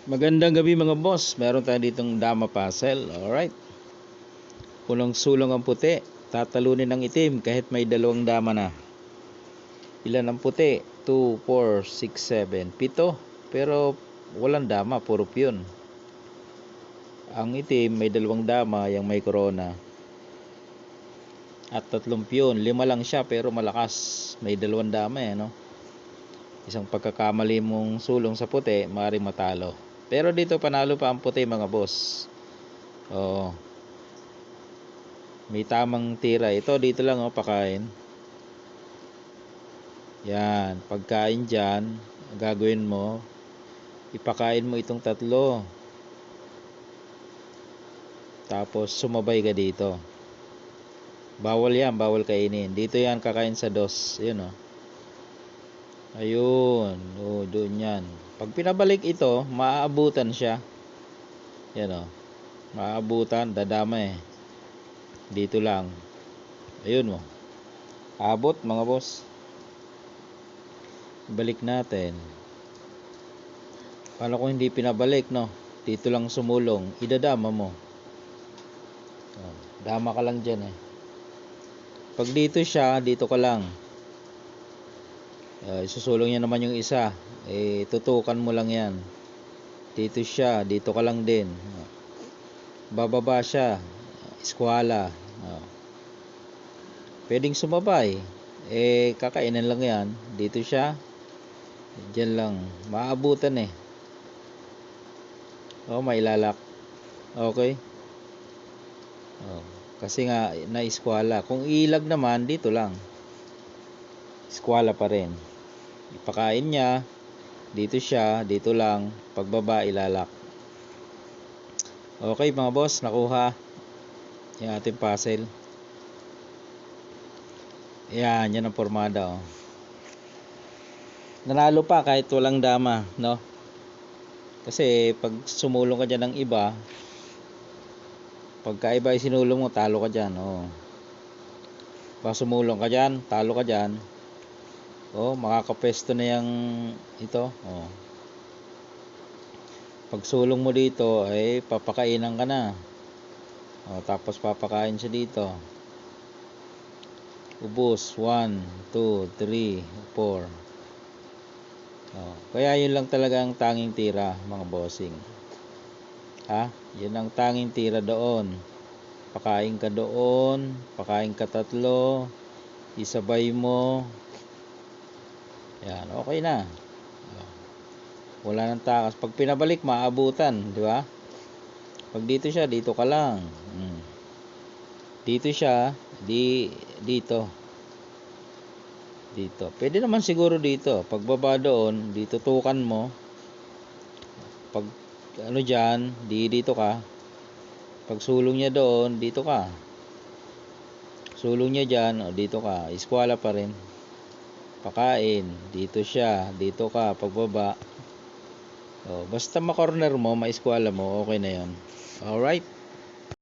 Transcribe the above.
Magandang gabi mga boss. Meron tayo ditong dama puzzle. Alright. Punong sulong ang puti. Tatalunin ang itim kahit may dalawang dama na. Ilan ang puti? 2, 4, 6, 7, 7. Pero walang dama, puro piyon. Ang itim may dalawang dama, yung may corona. At 3 piyon. 5 lang siya pero malakas. May dalawang dama no? Isang pagkakamali mong sulong sa puti, maaaring matalo. Pero dito panalo pa ang puti mga boss. Oo. May tamang tira. Ito dito lang pakain. Yan, pagkain dyan, gagawin mo, ipakain mo itong 3. Tapos sumabay ka dito. Bawal yan, bawal kainin. Dito yan kakain sa 2. Yun Ayun, doon yan. Pag pinabalik ito, maaabutan siya. Yan maaabutan, dadama Dito lang. Ayun abot mga boss. Balik natin. Paano kung hindi pinabalik Dito lang sumulong, idadama mo. Dama ka lang dyan Pag dito siya, dito ka lang. Isusulong niya naman yung isa. Tutukan mo lang yan. Dito siya, dito ka lang din. Bababa siya, eskwala. Pwedeng sumabay. Kakainan lang yan. Dito siya, dyan lang. Maabutan mailalak. Okay. Kasi nga na-eskwala. Kung ilag naman, dito lang. Eskwala pa rin. Ipakain niya. Dito siya, dito lang. Pagbaba, ilalak. Okay mga boss, nakuha yung ating puzzle. Yan ang formada Nanalo pa kahit walang dama, Kasi pag sumulong ka dyan ng iba, pagka iba sinulong mo, talo ka dyan, Pag sumulong ka dyan, talo ka dyan, makakapesto na yung ito, Pag sulong mo dito, papakainan ka na. Tapos papakain siya dito. Ubos, 1, 2, 3, 4. Kaya yun lang talaga ang tanging tira, mga bossing. Yun ang tanging tira doon. Pakain ka doon, pakain ka 3, isabay mo. Yan, okay na. Wala nang takas. Pag pinabalik, maabutan, di ba? Pag dito siya, dito ka lang. Dito siya, dito. Dito. Pwede naman siguro dito. Pag baba doon, dito tukan mo. Pag dyan, dito ka. Pag sulong niya doon, dito ka. Sulong niya dyan, dito ka. Eskwala pa rin. Pakain, dito siya, dito ka. Pagbaba, basta ma-corner mo, ma-eskwala mo, okay na yan. Alright.